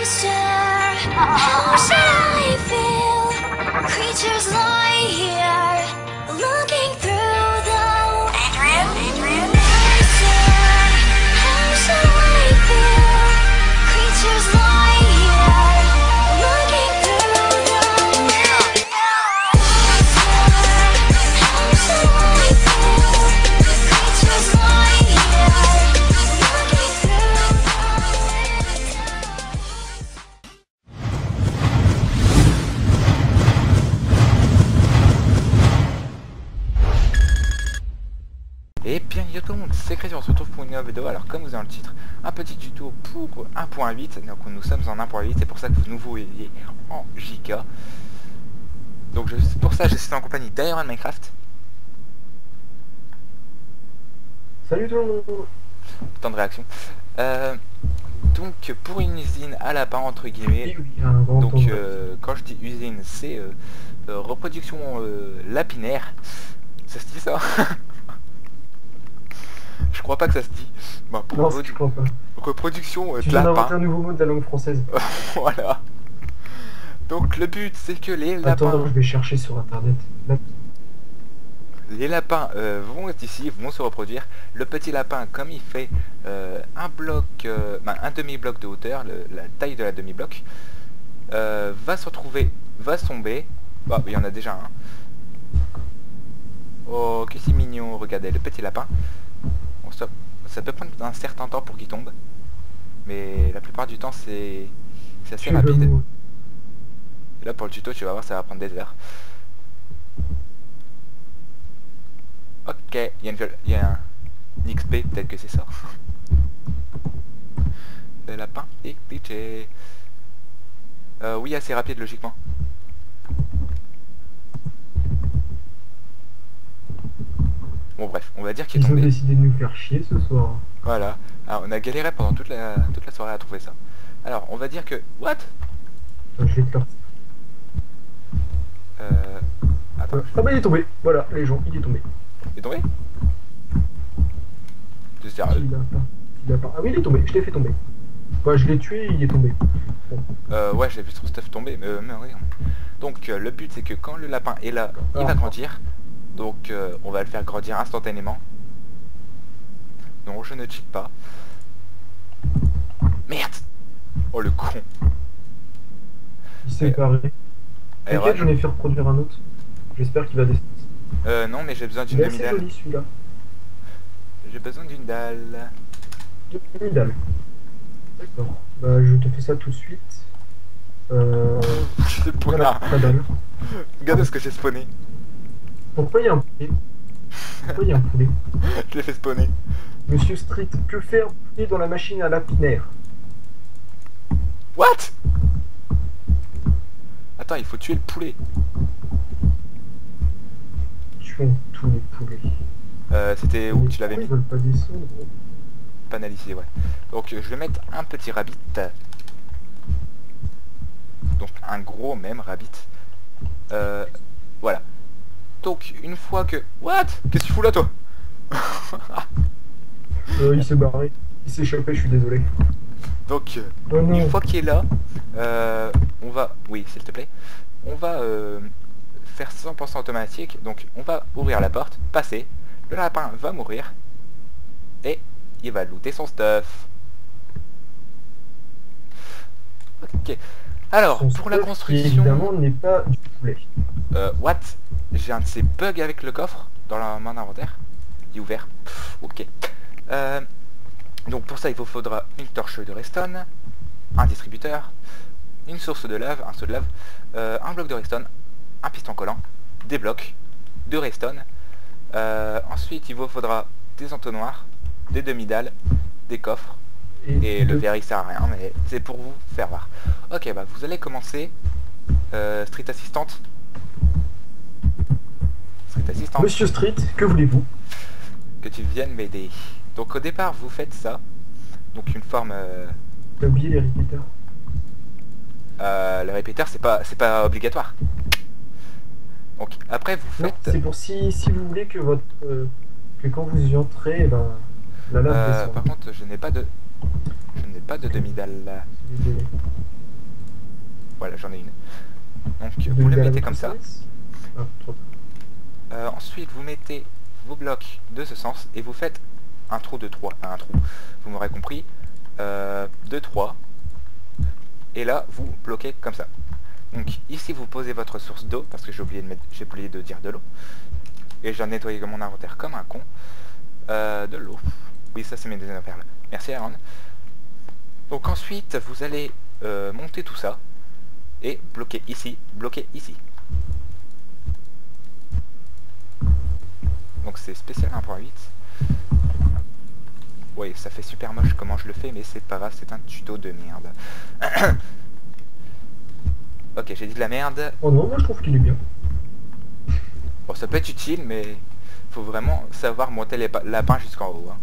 How should I feel? Creatures lie here, looking through the Adrian? How should I feel? Creatures lie here, looking through the How should I feel? Creatures lie here, looking through Et bien yo tout le monde, c'est Chrétien, on se retrouve pour une nouvelle vidéo. Alors comme vous avez dans le titre, un petit tuto pour 1.8. Donc nous sommes en 1.8, c'est pour ça que vous voyez en JK. Donc pour ça je suis en compagnie d'Iron Minecraft. Salut tout le monde. Temps de réaction. Donc pour une usine à lapin entre guillemets. Oui, un grand Donc temps. quand je dis usine, c'est reproduction lapinaire. Ça se dit ça? Je crois pas que ça se dit. Bah, pour Non, je crois pas. reproduction Tu de viens lapin. d'inventer un nouveau mot de la langue française. Voilà. Donc le but c'est que les lapins, Attends, je vais chercher sur internet. vont être ici, vont se reproduire. Le petit lapin, comme il fait un bloc, un demi-bloc de hauteur, la taille de la demi-bloc, va se retrouver, va se tomber. Bah, il y en a déjà un. Oh, que c'est mignon, regardez le petit lapin. Bon, ça peut prendre un certain temps pour qu'il tombe. Mais la plupart du temps c'est assez rapide. Et là pour le tuto tu vas voir ça va prendre des heures. Ok, il y a un XP, peut-être que c'est ça. Le lapin est glitché. Oui, assez rapide logiquement. Bon bref, on va dire qu'il est Ils ont tombé. décidé de nous faire chier ce soir. Voilà. Alors on a galéré pendant toute la soirée à trouver ça. Alors on va dire que... What? Attends, je vais te leur... Attends, Ah bah il est tombé. Voilà, les gens, il est tombé. il est tombé? C'est sérieux? Il a pas... Ah oui, il est tombé, je l'ai fait tomber. Bah je l'ai tué, il est tombé. Bon. Ouais, j'ai vu son stuff tomber, mais rien. Donc le but c'est que quand le lapin est là, il va grandir. Donc on va le faire grandir instantanément. Non, je ne cheat pas. Merde! Oh le con! Il s'est barré. Iron. T'inquiète, j'en ai fait reproduire un autre. J'espère qu'il va descendre. Non, mais j'ai besoin d'une Il est assez demi-dalle. joli celui-là. J'ai besoin d'une dalle. Demi-dalle. D'accord. Bah je te fais ça tout de suite. Le Voilà, poignard. ta dalle. Regarde ce que j'ai spawné. Pourquoi il y a un poulet? Pourquoi il y a un poulet? Je l'ai fait spawner. Monsieur Street, que fait un poulet dans la machine à lapinaire? What? Attends, il faut tuer le poulet. Tuons tous les poulets. C'était où que tu l'avais mis? Ils veulent pas descendre. Panel ici, ouais. Donc je vais mettre un petit rabbit. Donc un gros même rabbit. Voilà. Donc une fois que... What? Qu'est-ce que tu fous là toi? Il s'est barré. Il s'est échappé, je suis désolé. Donc Oh non. une fois qu'il est là, on va... Oui, s'il te plaît. On va faire 100% automatique. Donc on va ouvrir la porte, passer. Le lapin va mourir. Et il va looter son stuff. Ok. Alors, Son pour la stuff, qui, construction... évidemment, n'est pas du poulet. What? J'ai un de ces bugs avec le coffre dans la main d'inventaire. Il est ouvert. Ok. Donc pour ça il vous faudra une torche de redstone, un distributeur, une source de lave, un seau de lave, un bloc de redstone, un piston collant, des blocs, de redstone. Ensuite il vous faudra des entonnoirs, des demi-dalles, des coffres. Et le verre il sert à rien mais c'est pour vous faire voir. Ok, bah vous allez commencer. Street assistante. Street assistante. Monsieur Street, que voulez-vous? Que tu viennes m'aider. Donc au départ vous faites ça. Donc une forme... T'as oublié les repeaters. le répéteur c'est pas obligatoire. Donc après vous Non, faites... c'est pour si vous voulez que votre... que quand vous y entrez, eh ben, la lave descend. par contre je n'ai pas de... Je n'ai pas de demi-dalle là. Désolé. Voilà, j'en ai une. Donc vous le mettez comme ça. Ah, trop. Ensuite vous mettez vos blocs de ce sens et vous faites un trou de 3. Un trou, vous m'aurez compris. De 3. Et là vous bloquez comme ça. Donc ici vous posez votre source d'eau, parce que j'ai oublié de dire de l'eau. Et j'ai nettoyé mon inventaire comme un con. De l'eau. Oui, ça c'est mes deuxièmes perles. Merci Aaron. Donc ensuite vous allez monter tout ça et bloquer ici, bloquer ici. Donc c'est spécial 1.8. Oui, ça fait super moche comment je le fais, mais c'est pas grave, c'est un tuto de merde. Ok, j'ai dit de la merde. Oh non, moi je trouve qu'il est bien. Bon, ça peut être utile, mais faut vraiment savoir monter les lapins jusqu'en haut. Hein.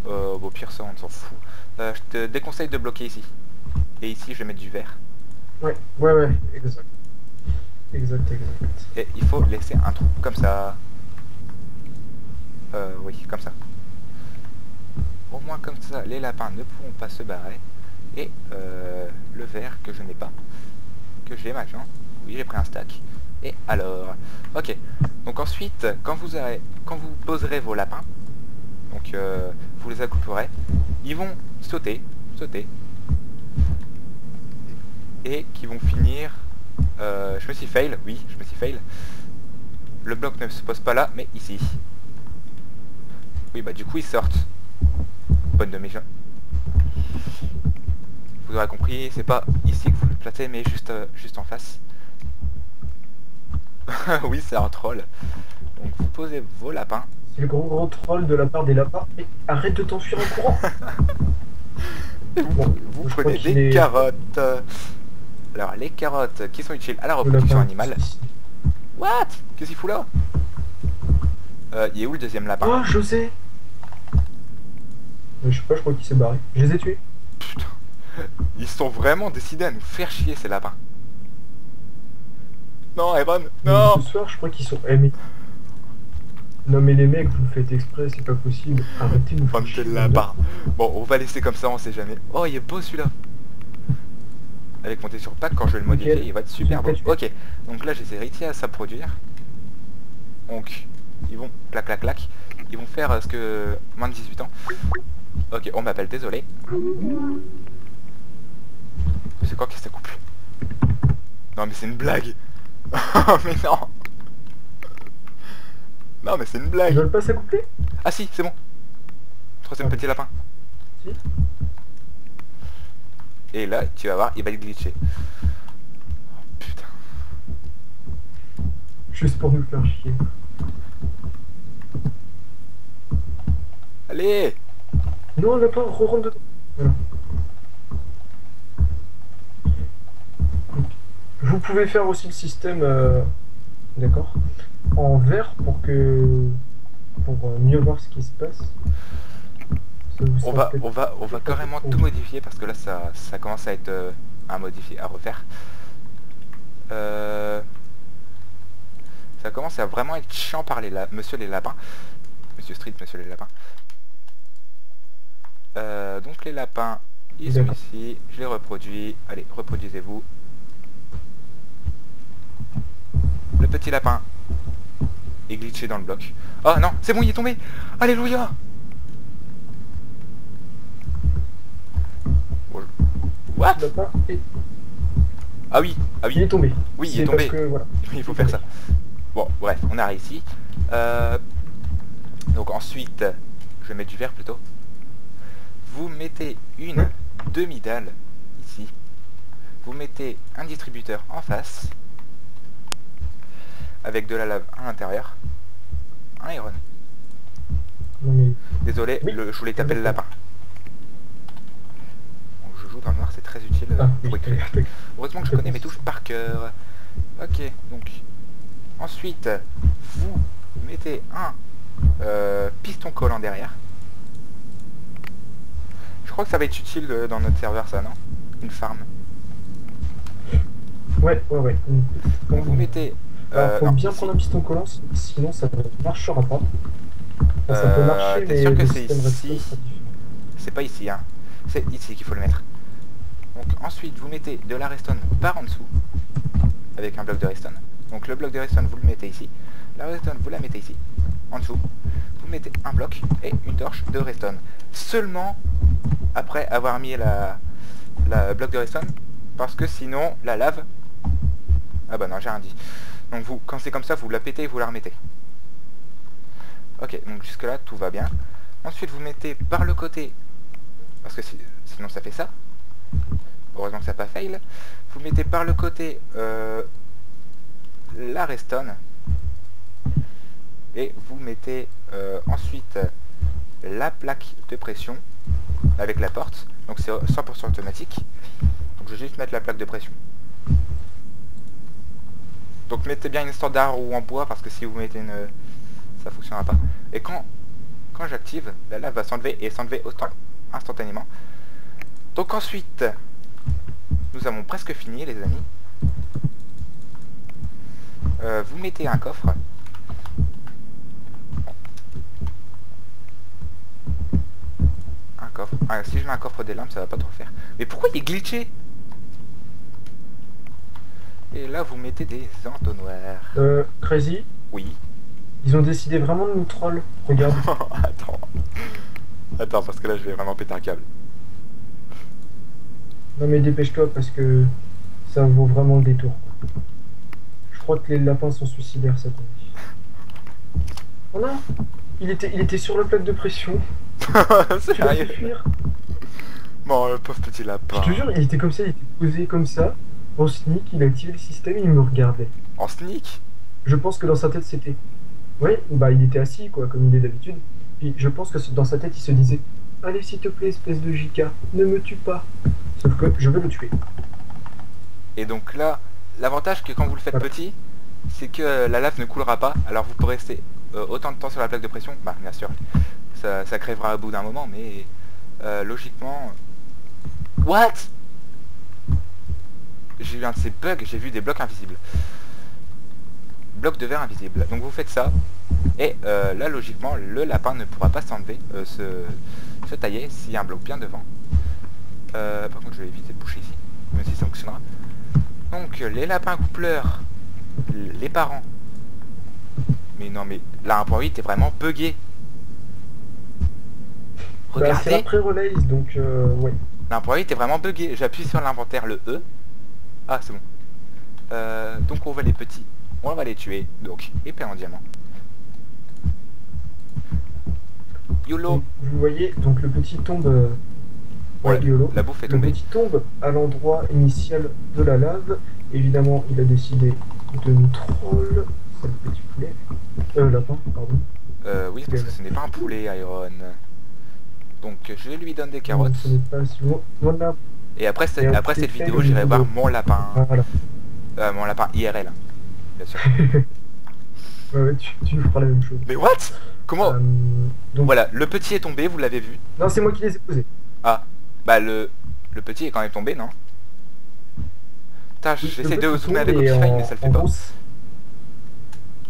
Au pire, ça, on s'en fout. Je te déconseille de bloquer ici. Et ici, je vais mettre du verre. Ouais, exact. Exact. Et il faut laisser un trou, comme ça. Oui, comme ça. Au moins, comme ça, les lapins ne pourront pas se barrer. Et le verre que je n'ai pas, que j'ai maintenant. Oui, j'ai pris un stack. Et alors, ok. Donc ensuite, quand vous poserez vos lapins, donc vous les accouperez, ils vont sauter, et qui vont finir. Je me suis fail, oui, je me suis fail. Le bloc ne se pose pas là, mais ici. Oui, bah du coup ils sortent. Bonne de mes gens. Vous aurez compris, c'est pas ici que vous le placez, mais juste en face. Oui, c'est un troll. Donc vous posez vos lapins. C'est le gros troll de la part des lapins. Et arrête de t'enfuir en courant. Et vous prenez des carottes. Alors les carottes qui sont utiles à la reproduction animale. What? Qu'est-ce qu'il fout là? Il est où le deuxième lapin? Oh, je sais. Je sais pas, je crois qu'il s'est barré. Je les ai tués. Putain. Ils sont vraiment décidés à nous faire chier ces lapins. Non, Evan, non. Ce soir, je crois qu'ils sont aimés. Non mais les mecs, vous le faites exprès, c'est pas possible. Arrêtez de nous faire chier. Lapin. Bon, on va laisser comme ça, on sait jamais. Oh, il est beau celui-là. Avec monter sur pack, quand je vais le modifier, il va être super beau. Ok, donc là, j'ai réussi à produire. Donc, ils vont clac clac clac. Ils vont faire ce que moins de 18 ans. Ok, on m'appelle, désolé. C'est quoi qui ça coupe? Non mais c'est une blague. Mais non. Non mais c'est une blague. Ils veulent pas s'accoupler? Ah si, c'est bon. Troisième petit lapin. Si. Et là, tu vas voir, il va être glitché. Oh, putain. Juste pour nous faire chier. Allez. Non, le lapin, re-rentre dedans. Voilà. Vous pouvez faire aussi le système, d'accord, en vert pour mieux voir ce qui se passe. On va carrément tout modifier parce que là ça commence à être à modifier, à refaire. Ça commence à vraiment être chiant par monsieur les lapins. Monsieur Street, monsieur les lapins. Donc les lapins, ils sont ici, je les reproduis. Allez, reproduisez-vous. Le petit lapin est glitché dans le bloc. Oh non, c'est bon, il est tombé. Alléluia. What? Ah oui, Il est tombé. Oui, il est tombé. Que, voilà. Il faut faire ça. Bon, bref, on a réussi. Donc ensuite, je vais mettre du verre plutôt. Vous mettez une demi-dalle ici. Vous mettez un distributeur en face. Avec de la lave à l'intérieur. Un iron. Mais... Désolé, oui. Je voulais taper le lapin. Donc, je joue dans le noir, c'est très utile pour écrire. Heureusement que je connais mes touches par cœur. Ok, donc ensuite vous mettez un piston collant derrière. Je crois que ça va être utile dans notre serveur, ça, non? Une farm. Ouais. Donc vous mettez... faut bien prendre un piston collant, sinon ça ne marchera pas. Enfin, ça peut marcher, t'es mais sûr que le c'est système ici? resto sera différent. C'est pas ici, hein. C'est ici qu'il faut le mettre. Donc ensuite vous mettez de la redstone par en dessous avec un bloc de redstone. Donc le bloc de redstone vous le mettez ici, la redstone vous la mettez ici, en dessous. Vous mettez un bloc et une torche de redstone. Seulement après avoir mis la bloc de redstone, parce que sinon la lave... Ah bah non, j'ai rien dit. Donc vous, quand c'est comme ça, vous la pétez et vous la remettez. Ok, donc jusque là tout va bien. Ensuite vous mettez par le côté, parce que sinon ça fait ça. Heureusement que ça n'a pas fail. Vous mettez par le côté la redstone. Et vous mettez ensuite la plaque de pression avec la porte. Donc c'est 100% automatique. Donc je vais juste mettre la plaque de pression. Donc mettez bien une standard ou en bois parce que si vous mettez une... ça fonctionnera pas. Et quand j'active, la lave va s'enlever et s'enlever instantanément. Donc ensuite, nous avons presque fini les amis. Vous mettez un coffre. Un coffre. Ah, si je mets un coffre des lampes, ça va pas trop faire. Mais pourquoi il est glitché? Et là, vous mettez des entonnoirs. Crazy, Oui. ils ont décidé vraiment de nous troll. Regarde. Attends, parce que là, je vais vraiment péter un câble. Non mais dépêche-toi parce que ça vaut vraiment le détour. Je crois que les lapins sont suicidaires cette année. Oh non, il était sur le plaque de pression. Tu l'as fait Sérieux? fuir. Bon, le pauvre petit lapin. Je te jure, il était comme ça, il était posé comme ça. En sneak, il a activé le système et il me regardait. En sneak? Je pense que dans sa tête c'était... Ouais, bah il était assis quoi, comme il est d'habitude. Puis je pense que dans sa tête il se disait: allez s'il te plaît espèce de JK, ne me tue pas. Sauf que je vais le tuer. Et donc là, l'avantage que quand vous le faites Voilà. petit, c'est que la lave ne coulera pas. Alors vous pourrez rester autant de temps sur la plaque de pression. Bah bien sûr, ça crèvera au bout d'un moment, mais logiquement... What? J'ai eu un de ces bugs, j'ai vu des blocs invisibles. Blocs de verre invisibles. Donc vous faites ça, et là logiquement le lapin ne pourra pas s'enlever, se tailler s'il y a un bloc bien devant. Par contre je vais éviter de boucher ici, même si ça fonctionnera. Donc les lapins coupleurs, les parents. Mais non mais la 1.8 est vraiment buggé. Bah, c'est la Regardez, pré-release donc ouais. la 1.8 est vraiment buggé. J'appuie sur l'inventaire, le E. Ah c'est bon. Donc on va les petits, on va les tuer. Donc épée en diamant. YOLO. Donc, vous voyez, donc le petit tombe... ouais, Ouais, YOLO. la bouffe est Le tombée. petit tombe à l'endroit initial de la lave. Évidemment, il a décidé de nous troll. C'est le petit poulet. Lapin, pardon. Oui, parce que ce n'est pas un poulet, Iron. Donc je lui donne des carottes. Donc, ce n'est pas si bon. Voilà. Et après, Et après cette fait vidéo, le j'irai voir vidéo. mon lapin. Voilà. Mon lapin IRL, hein, bien sûr. Ouais, tu nous feras la même chose. Mais what? Comment? Donc, Voilà, le petit est tombé, vous l'avez vu. non, c'est moi qui les ai posés. Ah, bah le petit est quand même tombé, non? Putain, Le j'essaie de petit zoomer avec tombe est Optifine, en- mais ça le en fait pas. rousse.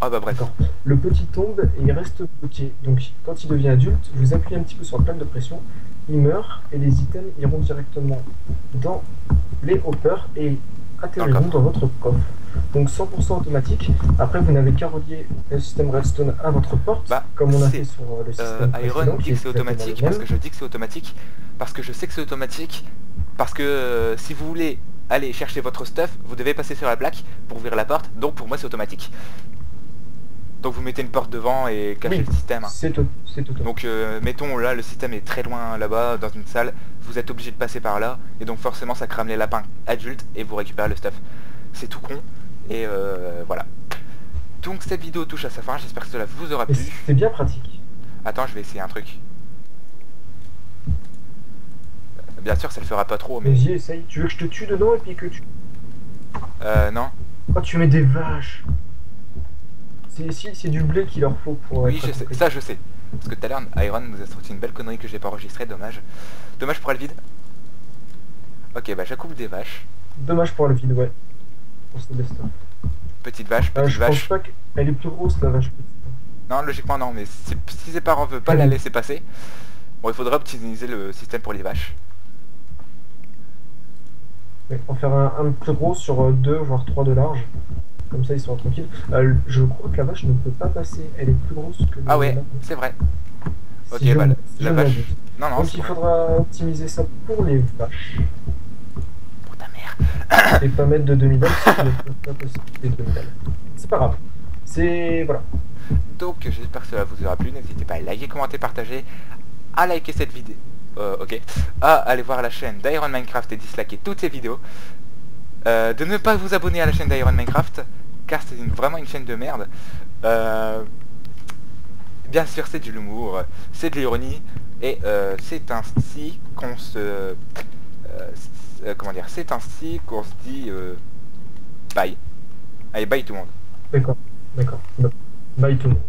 Ah bah bref. D'accord. Le petit tombe et il reste bloqué. Donc quand il devient adulte, vous appuyez un petit peu sur la plaque de pression, il meurt et les items iront directement dans les hoppers et atterriront dans votre coffre. Donc 100% automatique. Après vous n'avez qu'à relier le système redstone à votre porte, Bah, comme on a c'est- fait sur le système Iron précédent, dit qui que est c'est exactement automatique le parce même. que je dis que c'est automatique, parce que je sais que c'est automatique, parce que si vous voulez aller chercher votre stuff, vous devez passer sur la plaque pour ouvrir la porte, donc pour moi c'est automatique. Donc vous mettez une porte devant et cachez Oui, le système. Hein. c'est automatique. Donc mettons là le système est très loin là-bas dans une salle, vous êtes obligé de passer par là, et donc forcément ça crame les lapins adultes et vous récupérez le stuff. C'est tout con, et voilà. Donc cette vidéo touche à sa fin, j'espère que cela vous aura Et plu. c'est bien pratique. Attends, je vais essayer un truc. Bien sûr, ça le fera pas trop, mais... Vas-y, essaye. Tu veux que je te tue dedans et puis que tu... non. Oh, tu mets des vaches. C'est du blé qu'il leur faut pour... Oui, être je sais. compris. Ça, je sais. Parce que tout à l'heure, Iron nous a sorti une belle connerie que j'ai pas enregistrée, dommage. Dommage pour le vide. Ok, bah j'accouple des vaches. Dommage pour le vide, ouais. Pour ce best-of. Petite vache, petite Je pense vache. pas qu'elle est plus grosse, la vache petite. Non, logiquement non, mais si ses parents veulent pas la laisser passer, bon, il faudra optimiser le système pour les vaches. Ouais, en faire un plus gros sur 2 voire 3 de large. Comme ça ils seront tranquilles. Je crois que la vache ne peut pas passer, elle est plus grosse que Ah ouais, la- c'est vrai. si Ok, je bah ne- la, si la je ne vache... m'abuse. Non, non, Donc c'est il bon. faudra optimiser ça pour les vaches Pour ta mère. et pas mettre de demi-dalle parce que ce n'est pas possible les demi-dalles. C'est pas grave. C'est voilà. Donc j'espère que cela vous aura plu, n'hésitez pas à liker, commenter, partager, à liker cette vidéo, ok, à aller voir la chaîne d'Iron Minecraft et disliker toutes ces vidéos, de ne pas vous abonner à la chaîne d'Iron Minecraft, car c'est vraiment une chaîne de merde. Bien sûr c'est de l'humour, c'est de l'ironie, et c'est ainsi qu'on se... comment dire, c'est ainsi qu'on se dit bye. Allez, bye tout le monde. D'accord. D'accord. Bye tout le monde.